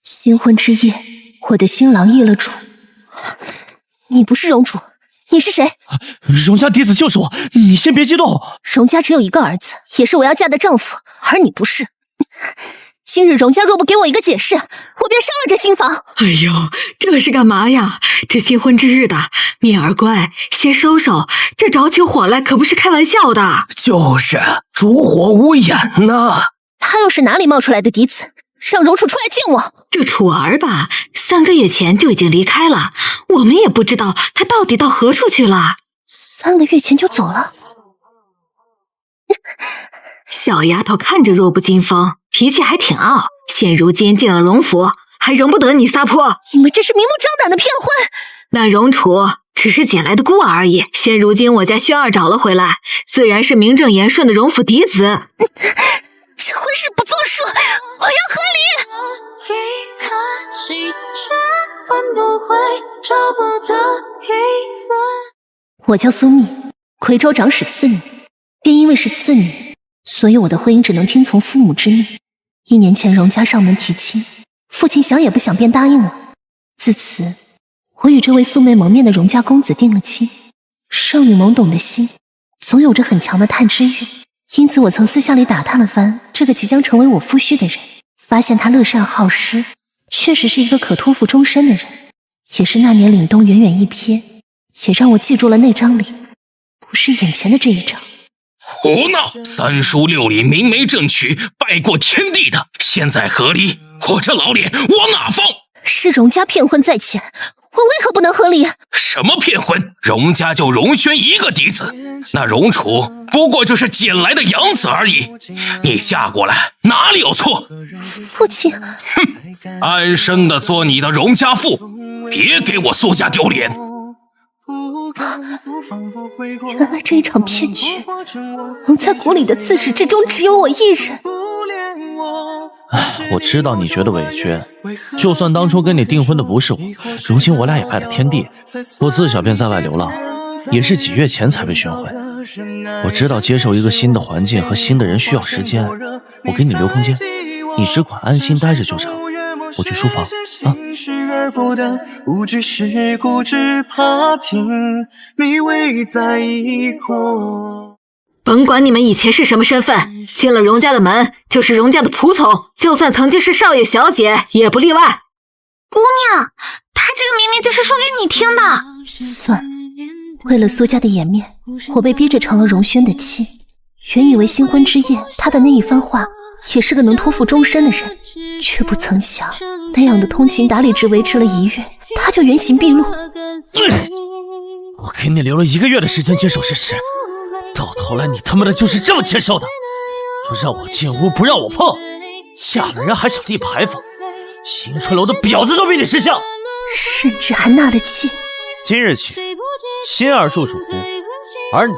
新婚之夜，我的新郎易了主。你不是荣主，你是谁？荣家嫡子就是我，你先别激动。荣家只有一个儿子，也是我要嫁的丈夫，而你不是。今日荣家若不给我一个解释，我便烧了这新房。哎呦，这是干嘛呀？这新婚之日的，敏儿乖，先收收，这着起火来可不是开玩笑的。就是烛火无眼呐。他又是哪里冒出来的嫡子？让荣楚出来见我。这楚儿吧，3个月前就已经离开了，我们也不知道他到底到何处去了。3个月前就走了。小丫头看着弱不禁风，脾气还挺傲，现如今进了荣府，还容不得你撒泼。你们这是明目张胆的骗婚。那荣楚只是捡来的孤儿而已，现如今我家轩儿找了回来，自然是名正言顺的荣府嫡子。这婚事不作数，我要和离。我叫苏蜜，夔州长史次女，便因为是次女，所以我的婚姻只能听从父母之命。1年前荣家上门提亲，父亲想也不想便答应了。自此，我与这位素昧蒙面的荣家公子定了亲。少女懵懂的心，总有着很强的探知欲，因此我曾私下里打探了番这个即将成为我夫婿的人，发现他乐善好施，确实是一个可托付终身的人。也是那年凛冬远远一瞥，也让我记住了那张脸，不是眼前的这一张。胡闹！3书6礼，明媒正娶，拜过天地的，现在和离，我这老脸往哪放？是荣家骗婚在前，我为何不能和离？什么骗婚？荣家就荣轩一个嫡子，那荣楚不过就是捡来的养子而已。你嫁过来哪里有错？父亲，安生的做你的荣家妇，别给我苏家丢脸。原来这一场骗局，蒙在鼓里的自始至终只有我一人。我知道你觉得委屈，就算当初跟你订婚的不是我，如今我俩也拜了天地。我自小便在外流浪，也是几月前才被寻回。我知道接受一个新的环境和新的人需要时间，我给你留空间，你只管安心待着就成。我去书房啊。不只是固执怕听你未在意过。甭管你们以前是什么身份，进了荣家的门就是荣家的仆从，就算曾经是少爷小姐也不例外。姑娘，他这个明明就是说给你听的。算，为了苏家的颜面，我被逼着成了荣轩的妻。原以为新婚之夜他的那一番话也是个能托付终身的人，却不曾想那样的通情达理只维持了1月，他就原形毕露。我给你留了1个月的时间接受事实，到头来你他妈的就是这么接受的？不让我进屋，不让我碰，嫁了人还想立牌坊，新春楼的婊子都比你识相，甚至还纳了妾。今日起，心儿住主屋，而你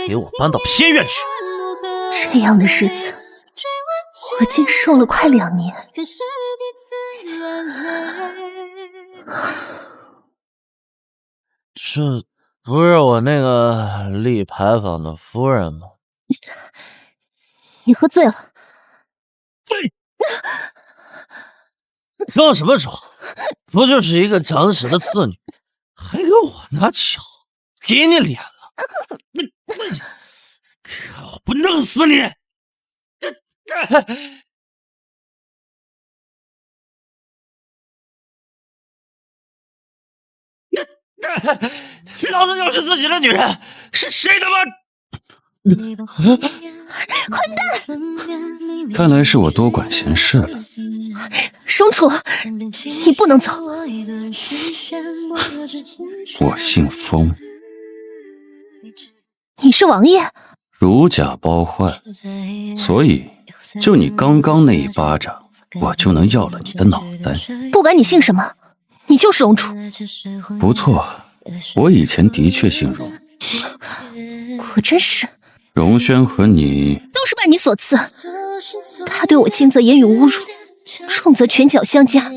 给我搬到偏院去。这样的日子我竟受了快2年。这不是我那个立牌坊的夫人吗？你喝醉了。装什么装？不就是一个长史的次女，还跟我拿枪，给你脸了？我不弄死你！老子就是自己的女人，是谁他妈？混蛋！看来是我多管闲事了。荣楚，你不能走。我姓封，你是王爷？如假包换，所以就你刚刚那一巴掌，我就能要了你的脑袋。不管你姓什么，你就是荣楚。不错，我以前的确姓荣。果真是。荣轩和你都是拜你所赐，他对我轻则言语侮辱，重则拳脚相加。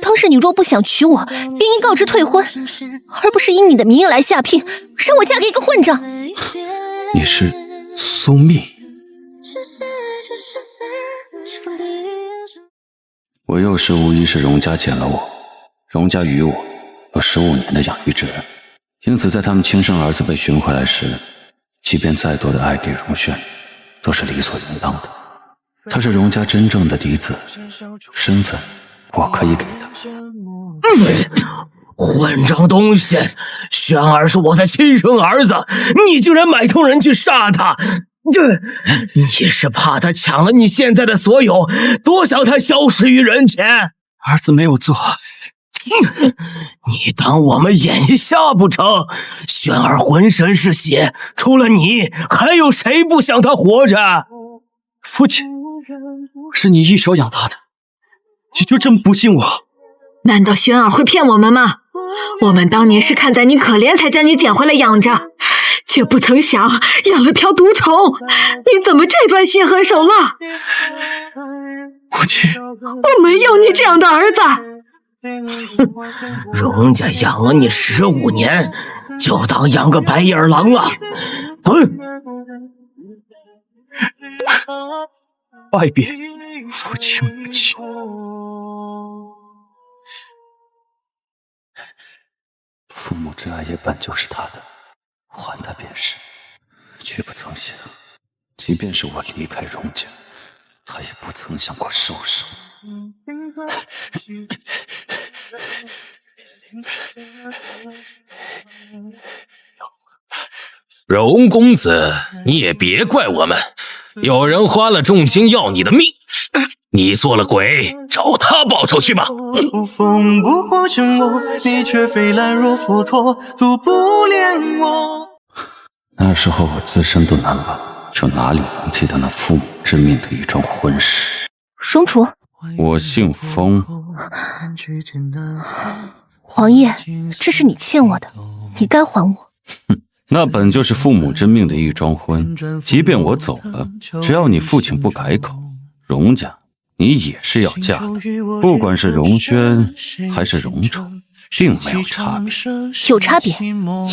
当时你若不想娶我，便应告知退婚，而不是以你的名义来下聘，让我嫁给一个混账。你是苏蜜？我幼时无疑是荣家捡了我，荣家与我有15年的养育之恩，因此在他们亲生儿子被寻回来时，即便再多的爱给荣轩，都是理所应当的。他是荣家真正的嫡子，身份我可以给他。混账东西！轩儿是我的亲生儿子，你竟然买通人去杀他！你是怕他抢了你现在的所有，多想他消失于人前？儿子没有做。你当我们眼瞎不成？轩儿浑身是血，除了你，还有谁不想他活着？父亲，是你一手养大的，你就这么不信我？难道轩儿会骗我们吗？我们当年是看在你可怜才将你捡回来养着，却不曾想养了条毒虫。你怎么这般心狠手辣？母亲，我没有你这样的儿子。荣家养了你15年，就当养个白眼狼了，滚！拜别父亲母亲。父母之爱也本就是他的，还他便是，却不曾想，即便是我离开荣家，他也不曾想过收手。荣公子，你也别怪我们，有人花了重金要你的命，你做了鬼，找他报仇去吧。风不活成我，你却非兰若佛陀，独不怜我。那时候我自身都难保，又哪里能记得那父母之命的一桩婚事？荣楚，我姓封。王爷，这是你欠我的，你该还我。那本就是父母之命的一桩婚，即便我走了，只要你父亲不改口，荣家你也是要嫁的，不管是荣轩还是荣楚，并没有差别。有差别，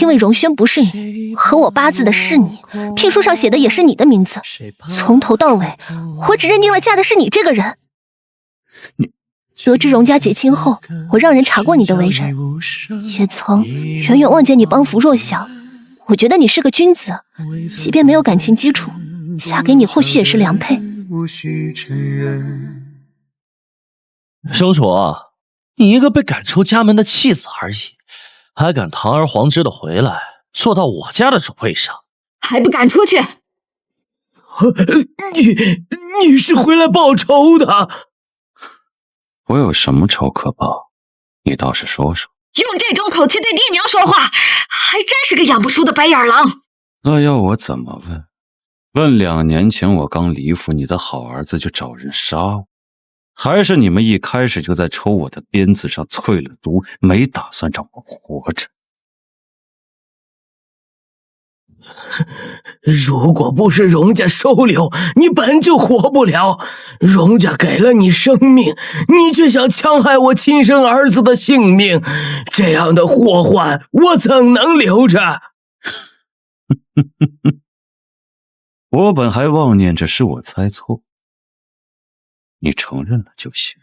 因为荣轩不是你，和我八字的是你，聘书上写的也是你的名字，从头到尾，我只认定了嫁的是你这个人。得知荣家结亲后，我让人查过你的为人，也曾远远望见你帮扶弱小。我觉得你是个君子，即便没有感情基础，嫁给你或许也是良配。生楚，你一个被赶出家门的弃子而已，还敢堂而皇之的回来，坐到我家的主位上，还不赶出去？你是回来报仇的？我有什么仇可报？你倒是说说。用这种口气对爹娘说话，还真是个养不出的白眼狼。那要我怎么问？问2年前我刚离府，你的好儿子就找人杀我，还是你们一开始就在抽我的鞭子上淬了毒，没打算让我活着？如果不是荣家收留，你本就活不了。荣家给了你生命，你却想戕害我亲生儿子的性命，这样的祸患我怎能留着？我本还妄念着是我猜错，你承认了就行。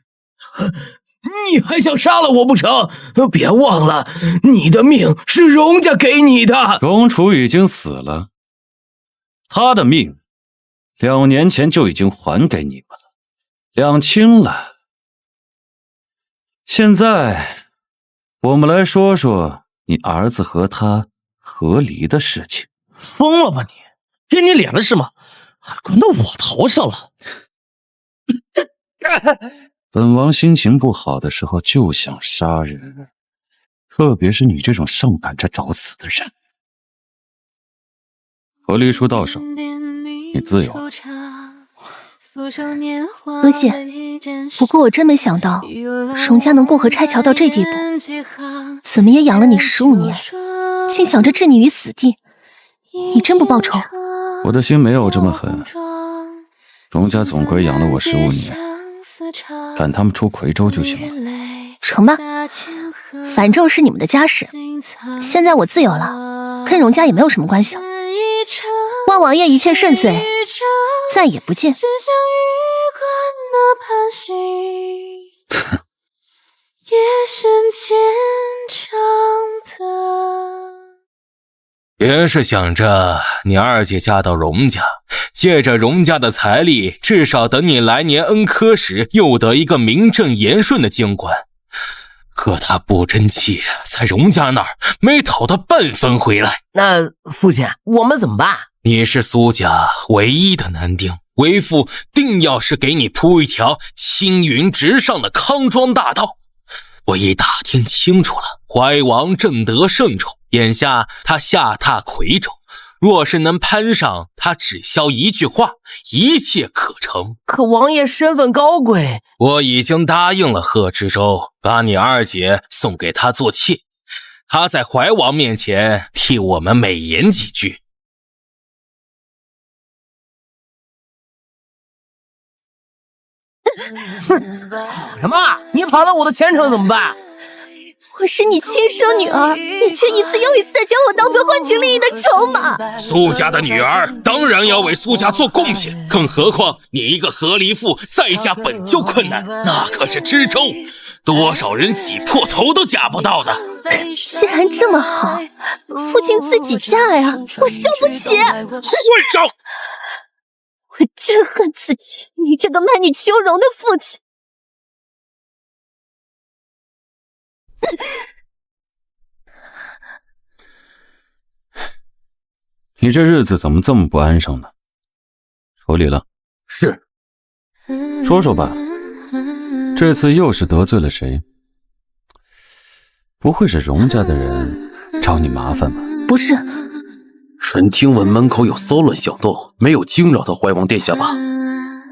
你还想杀了我不成？别忘了，你的命是荣家给你的。荣楚已经死了，他的命2年前就已经还给你们了，两清了。现在我们来说说你儿子和他和离的事情。疯了吧你？给你脸了是吗？还滚到我头上了。本王心情不好的时候就想杀人，特别是你这种上赶着找死的人。和离书到手，你自由了。多谢，不过我真没想到荣家能过河拆桥到这地步，怎么也养了你15年，竟想着置你于死地。你真不报仇？我的心没有这么狠，荣家总归养了我15年，赶他们出夔州就行了。成吧，反正是你们的家事，现在我自由了，跟荣家也没有什么关系了。望王爷一切顺遂，再也不见。身牵肠的。原是想着你二姐嫁到荣家，借着荣家的财力，至少等你来年恩科时，又得一个名正言顺的京官。可他不争气，在荣家那儿没讨到半分回来。那父亲，我们怎么办？你是苏家唯一的男丁，为父定要是给你铺一条青云直上的康庄大道。我已打听清楚了，怀王正得圣宠，眼下他下榻夔州，若是能攀上，他只消一句话，一切可成。可王爷身份高贵，我已经答应了贺知州，把你二姐送给他做妾，他在怀王面前替我们美言几句。跑什么？你跑了我的前程怎么办？我是你亲生女儿，你却一次又一次的将我当做换取利益的筹码。苏家的女儿当然要为苏家做贡献，更何况你一个和离妇，在家本就困难，那可是知州，多少人挤破头都夹不到的。既然这么好，父亲自己嫁呀，我受不起。混账！我真恨自己，你这个卖女求荣的父亲。你这日子怎么这么不安生呢？处理了。是。说说吧，这次又是得罪了谁？不会是荣家的人找你麻烦吧？不是。臣听闻门口有骚乱小动，没有惊扰到怀王殿下吧？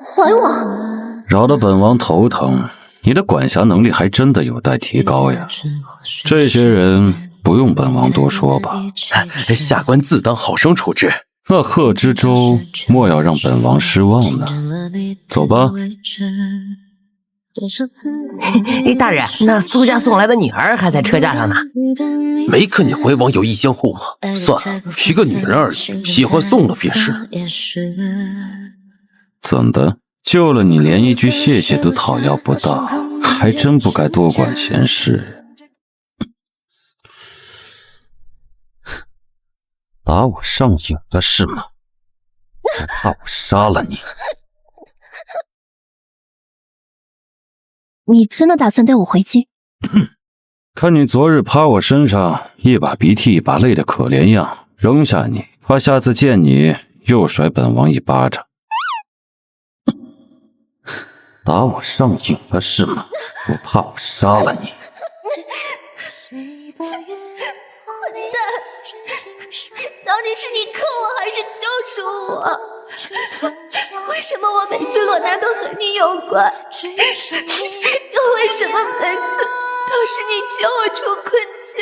怀王扰得本王头疼，你的管辖能力还真的有待提高呀。这些人不用本王多说吧？下官自当好生处置。那贺知州莫要让本王失望呢。走吧。大人，那苏家送来的女儿还在车架上呢。没看见怀王有意相护吗？算了，一个女人而已，喜欢送了便是。怎的？救了你连一句谢谢都讨要不到，还真不该多管闲事。打我上瘾了是吗？我怕我杀了你。你真的打算带我回京？看你昨日趴我身上，一把鼻涕一把泪的可怜样，扔下你，怕下次见你又甩本王一巴掌。打我上瘾了是吗？我怕我杀了你。混蛋！到底是你克我还是救赎我？为什么我每次落难都和你有关？又为什么每次都是你救我出困境？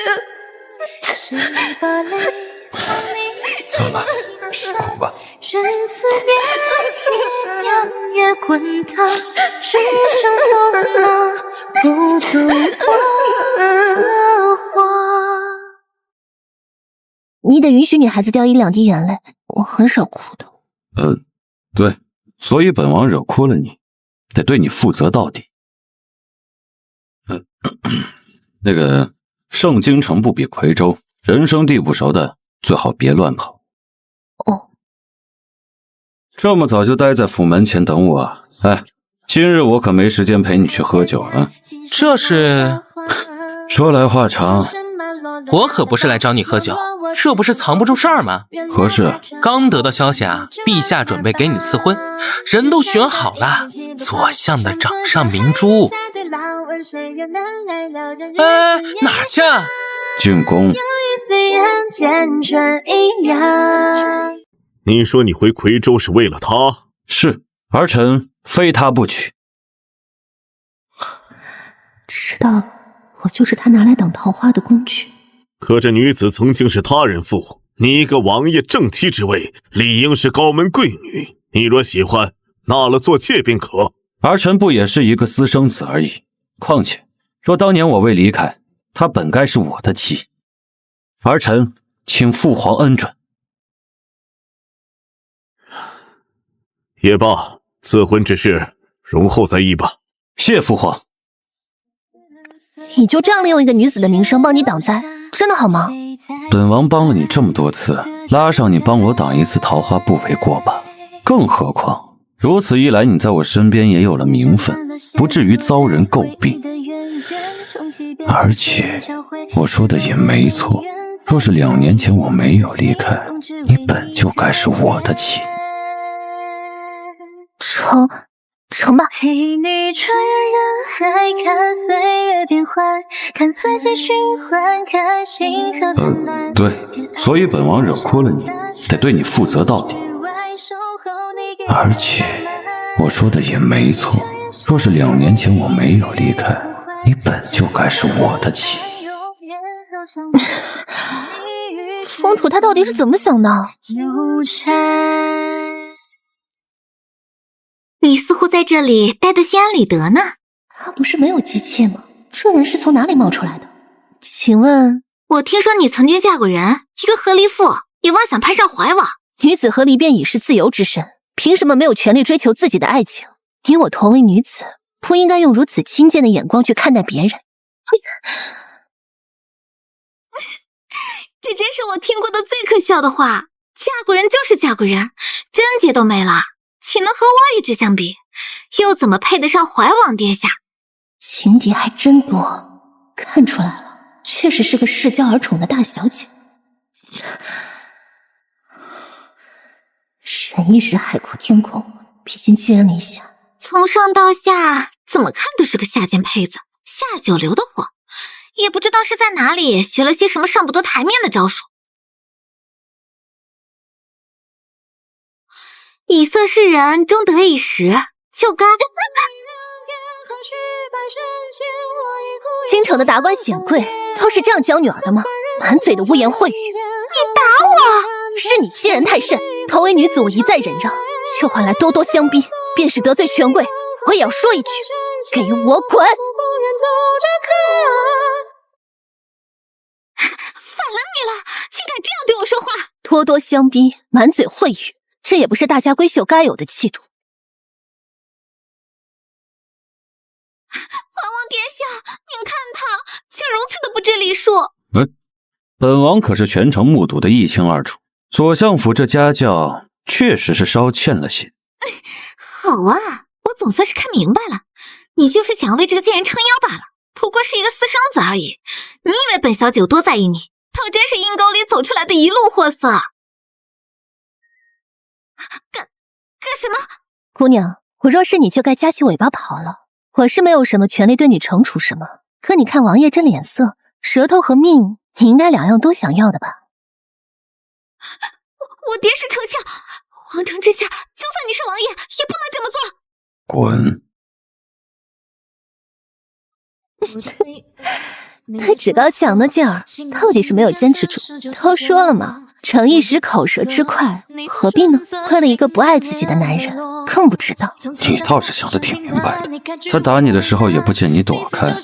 走吧，哭吧。任思念一样月滚烫，只剩风浪不渡我的话。你得允许女孩子掉一两滴眼泪，我很少哭的。对，所以本王惹哭了你，得对你负责到底。那个盛京城不比夔州，人生地不熟的最好别乱跑。哦，这么早就待在府门前等我啊？哎，今日我可没时间陪你去喝酒啊。这是……说来话长，我可不是来找你喝酒，这不是藏不住事儿吗？何事？刚得到消息啊，陛下准备给你赐婚，人都选好了，左相的掌上明珠。哪儿去啊？进宫。你说你回夔州是为了他？是，儿臣非他不娶。知道了，我就是他拿来挡桃花的工具。可这女子曾经是他人妇，你一个王爷正妻之位，理应是高门贵女。你若喜欢，纳了做妾便可。儿臣不也是一个私生子而已。况且，若当年我未离开，她本该是我的妻。儿臣请父皇恩准。也罢，赐婚之事容后再议吧。谢父皇。你就这样利用一个女子的名声帮你挡灾，真的好吗？本王帮了你这么多次，拉上你帮我挡一次桃花不为过吧？更何况如此一来，你在我身边也有了名分，不至于遭人诟病。而且我说的也没错，若是2年前我没有离开，你本就该是我的妻。成吧。陪你穿越人海，看岁月变幻，看四季循环，看星河灿烂。对，所以本王惹哭了你，得对你负责到底。而且我说的也没错，若是2年前我没有离开，你本就该是我的妻。风土他到底是怎么想的？你似乎在这里待得心安理得呢。他不是没有姬妾吗？这人是从哪里冒出来的？请问，我听说你曾经嫁过人，一个和离妇，也妄想攀上怀王。女子和离便已是自由之身，凭什么没有权利追求自己的爱情？你我同为女子，不应该用如此轻贱的眼光去看待别人。这真是我听过的最可笑的话。嫁过人就是嫁过人，贞洁都没了，岂能和我与之相比？又怎么配得上怀王殿下？情敌还真多，看出来了，确实是个恃骄而宠的大小姐。忍一时海阔天空，毕竟寄人篱下。从上到下，怎么看都是个下贱胚子，下九流的货，也不知道是在哪里学了些什么上不得台面的招数。以色侍人终得一时，就该京城的达官显贵都是这样教女儿的吗？满嘴的污言秽语。你打我！是你欺人太甚，同为女子，我一再忍让，却换来多多相逼，便是得罪权贵，我也要说一句，给我滚！反了你了，竟敢这样对我说话！多多相逼，满嘴秽语，这也不是大家闺秀该有的气度。怀王殿下，您看他竟如此的不知礼数。本王可是全程目睹的一清二楚，左相府这家教确实是稍欠了些。好啊，我总算是看明白了，你就是想要为这个贱人撑腰罢了，不过是一个私生子而已。你以为本小姐有多在意你？倒真是阴沟里走出来的一路货色。干什么？姑娘，我若是你就该夹起尾巴跑了。我是没有什么权利对你惩处什么，可你看王爷这脸色，舌头和命，你应该2样都想要的吧？我爹是丞相，皇城之下，就算你是王爷，也不能这么做。滚！他趾高气扬的劲儿，到底是没有坚持住。都说了嘛，逞一时口舌之快，何必呢？为了一个不爱自己的男人，更不知道。你倒是想得挺明白的，他打你的时候也不见你躲开。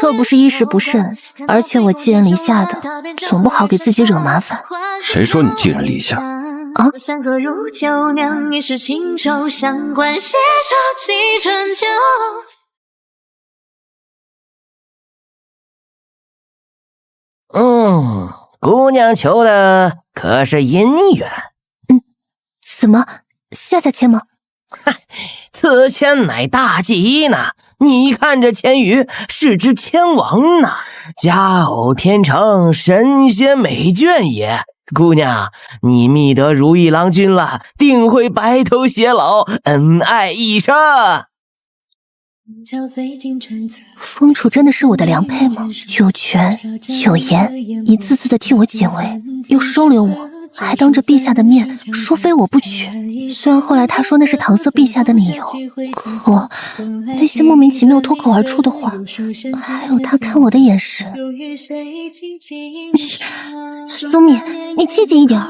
这不是一时不慎，而且我寄人篱下的，总不好给自己惹麻烦。谁说你寄人篱下？啊！山河如旧酿，一世情愁，相关携手几春秋。姑娘求的可是姻缘？怎么下签吗？嗨，此签乃大吉呢。你看这签语，是之签王呢，佳偶天成，神仙美眷也。姑娘，你觅得如意郎君了，定会白头偕老，恩爱一生。风楚真的是我的良配吗？有权有颜，一次次的替我解围，又收留我，还当着陛下的面说非我不娶。虽然后来他说那是搪塞陛下的理由，可那些莫名其妙脱口而出的话，还有他看我的眼神，苏蜜，你积极一点，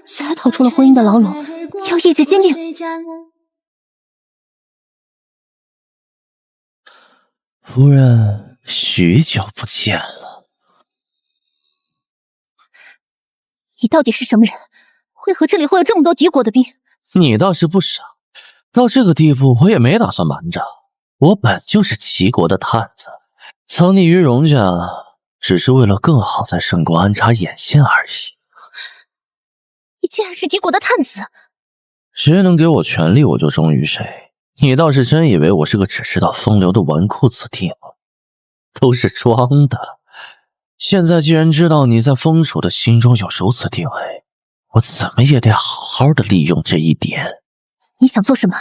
才逃出了婚姻的牢笼，要意志坚定。夫人，许久不见了。你到底是什么人？为何这里会有这么多敌国的兵？你倒是不傻，到这个地步我也没打算瞒着。我本就是齐国的探子，藏匿于荣家，只是为了更好在沈国安插眼线而已。你竟然是敌国的探子！谁能给我权力，我就忠于谁。你倒是真以为我是个只知道风流的纨绔子弟吗？都是装的。现在既然知道你在风楚的心中有如此地位，我怎么也得好好的利用这一点。你想做什么？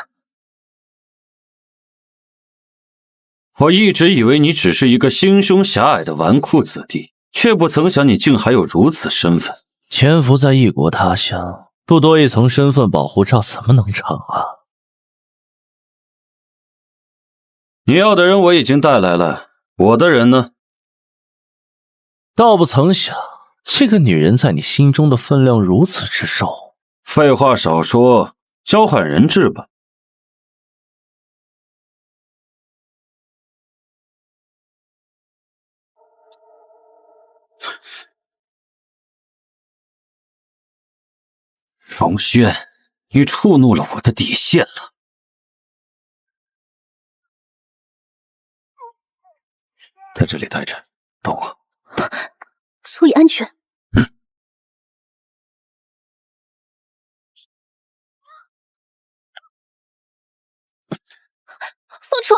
我一直以为你只是一个心胸狭隘的纨绔子弟，却不曾想你竟还有如此身份。潜伏在异国他乡，不多一层身份保护罩怎么能成啊？你要的人我已经带来了，我的人呢？倒不曾想，这个女人在你心中的分量如此之重。废话少说，交换人质吧。荣轩，你触怒了我的底线了。在这里待着，等我。注意安全。凤雏，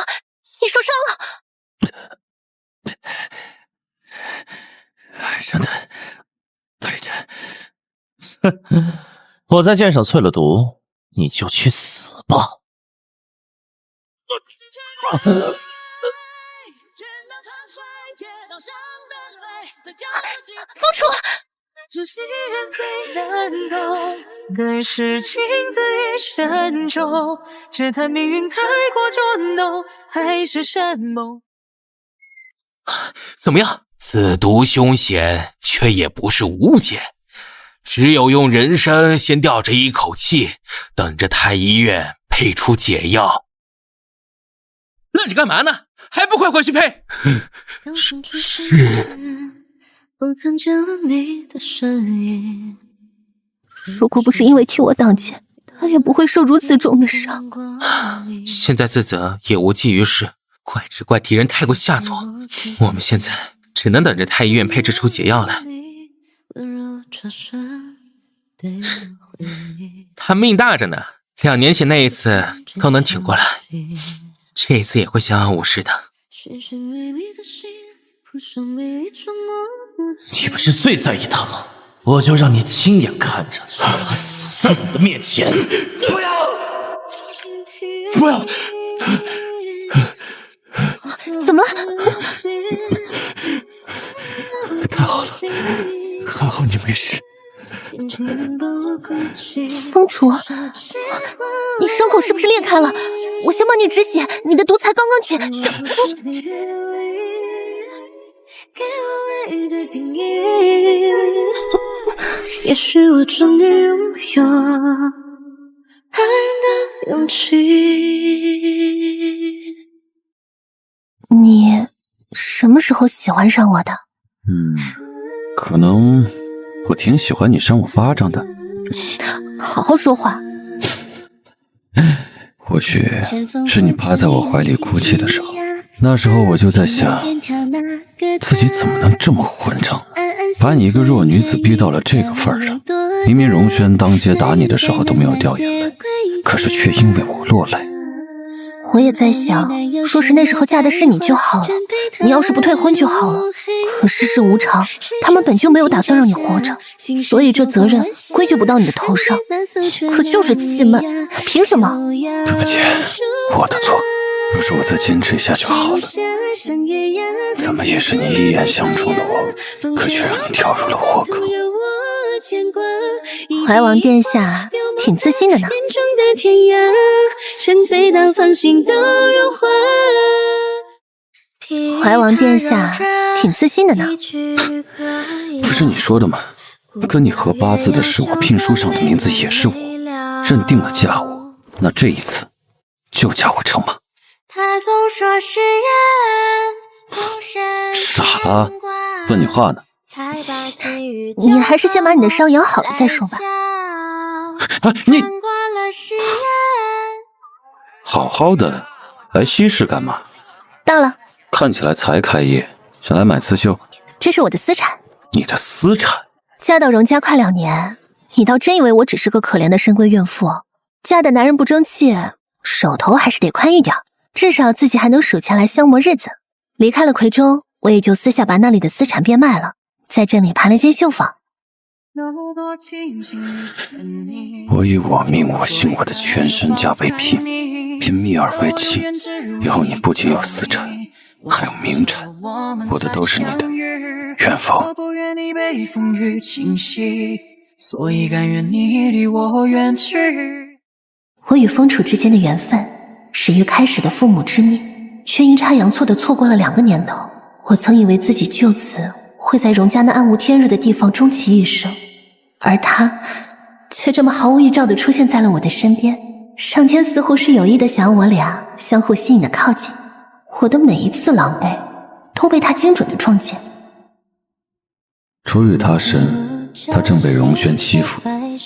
你受伤了。爱上的待着。我在剑上淬了毒，你就去死吧。凤雏，只是人最难懂，对事情自己慎重，只叹命运太过捉弄，还是山盟。怎么样？此毒凶险，却也不是无解。只有用人参先吊着一口气，等着太医院配出解药。愣着干嘛呢？还不快回去配！是。我看见了你的身影。如果不是因为替我挡剑，他也不会受如此重的伤。现在自责也无济于事，只怪敌人太过下作。我们现在只能等着太医院配制出解药来。他命大着呢，2年前那一次都能挺过来，这一次也会相安无事的。你不是最在意他吗？我就让你亲眼看着他死在你的面前。不要！不要！怎么了？太好了，还好你没事。风楚，你伤口是不是裂开了？我先帮你止血，你的毒才刚刚起。也许我终于拥有爱的勇气。你什么时候喜欢上我的？可能我挺喜欢你扇我巴掌的。好好说话。或许是你趴在我怀里哭泣的时候，那时候我就在想，自己怎么能这么混账，把你一个弱女子逼到了这个份上。明明荣轩当街打你的时候都没有掉眼泪，可是却因为我落泪。我也在想，说是那时候嫁的是你就好了，你要是不退婚就好了。可世事无常，他们本就没有打算让你活着，所以这责任归咎不到你的头上。可就是气闷，凭什么？对不起，我的错。要是我再坚持一下就好了。怎么也是你一眼相中的我，可却让你跳入了火坑。怀王殿下挺自信的呢。怀王殿下挺自信的呢。不是你说的吗？跟你合八字的是我，聘书上的名字也是我，认定了嫁我，那这一次就嫁我成吗？他总说是人傻了，问你话呢。你还是先把你的伤养好了再说吧。你好好的来西市干嘛？到了，看起来才开业，想来买刺绣？这是我的私产。你的私产？嫁到荣家快2年，你倒真以为我只是个可怜的深闺怨妇？嫁的男人不争气，手头还是得宽裕点，至少自己还能数钱来消磨日子。离开了夔州，我也就私下把那里的私产变卖了，在这里盘了间绣坊。我以我命我姓我的全身家为聘，聘蜜儿为妻，以后你不仅有私产，还有名产，我的都是你的，愿否？我与风楚之间的缘分始于开始的父母之命，却阴差阳错地错过了2个年头。我曾以为自己就此会在荣家那暗无天日的地方终其一生，而他却这么毫无预兆地出现在了我的身边。上天似乎是有意的想让我俩相互吸引的靠近，我的每一次狼狈都被他精准的撞见。初遇他时，他正被荣轩欺负，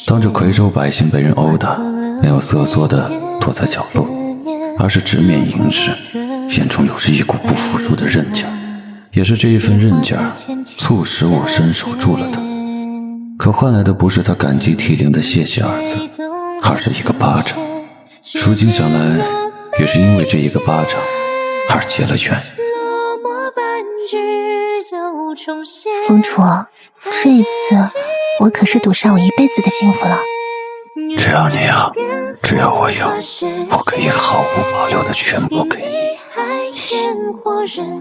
当着夔州百姓被人殴打，没有瑟缩地躲在角落，而是直面迎日，眼中有着一股不服输的韧劲。也是这一份韧劲促使我伸手助了他，可换来的不是他感激涕零的谢谢2字，而是一个巴掌。如今想来，也是因为这一个巴掌而结了缘。风楚，这一次我可是赌上我一辈子的幸福了。只要你要，只要我有，我可以毫无保留的全部给你。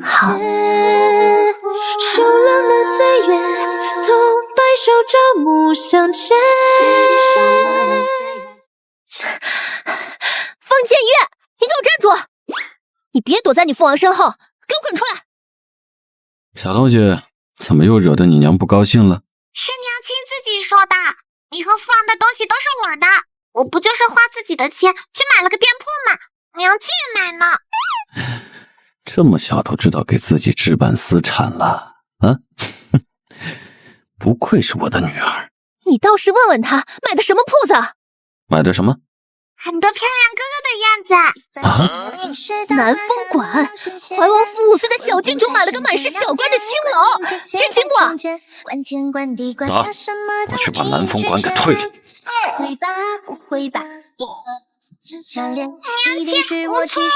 好。受冷暖岁月，同白首朝暮相见。方建岳，你给我站住！你别躲在你父王身后，给我滚出来！小东西，怎么又惹得你娘不高兴了？是娘亲自己说的，你和父王的东西都是我的，我不就是花自己的钱去买了个店铺吗？娘亲也买呢。这么小都知道给自己置办私产了啊！不愧是我的女儿。你倒是问问他买的什么铺子？买的什么？很多漂亮哥哥的啊！样南风馆，怀王府5岁的小郡主买了个满是小官的新楼，真经过。打！我去把南风馆给退了。娘亲，我错了。